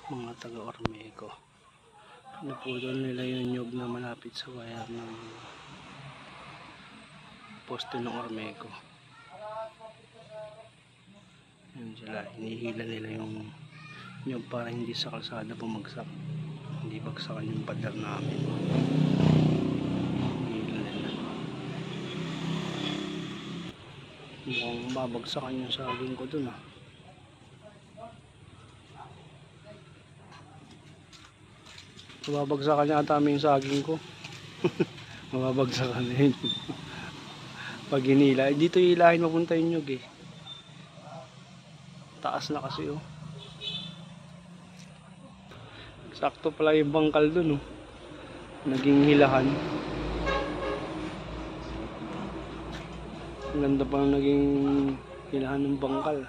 mga taga Ormeco. Naputol nila yung nyug na malapit sa wire ng poste ng Ormeco. Yan sila, hinihila nila yung nyug para hindi sa kalsada bumagsak, hindi bagsakan yung pader namin. Hinihila nila. Mukhang babagsakan yung saging ko dun ah. Mababagsakan yata yung saging ko. Mababagsakan na yun. Pag hinila, dito hilahin mapunta yung nyug eh. Taas na kasi oh. Sakto pala yung bangkal dun oh. Naging hilahan. Ang ganda pa naging hilahan ng bangkal.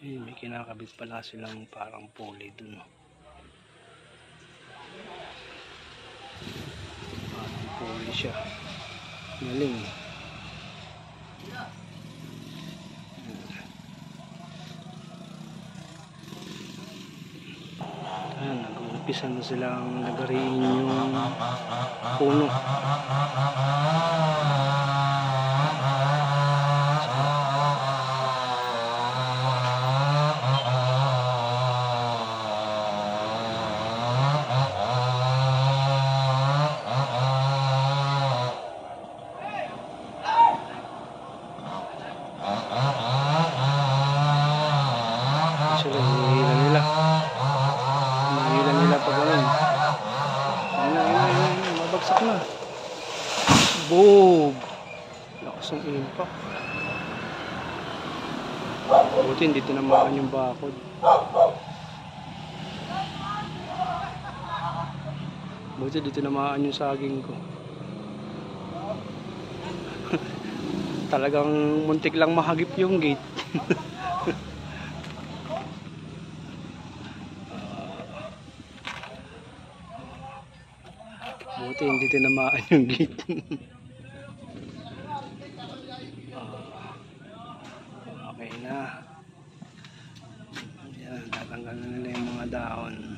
Eh, may kinakabit pala silang parang pulley dun oh. Parang pulley siya. Galing. Ayan, nag-uumpisa na silang lagariin yung puno. Sila hinihila nila. Hinihila nila pag ganun. Ayun, mabagsak na. Boom! Lakas ng impact. Buti hindi tinamaan yung bakod. Buti hindi tinamaan yung saging ko. Talagang muntik lang mahagip yung gate. Buti hindi tinamaan yung gate. Okay na. Yan, tatanggal na nila yung mga dahon.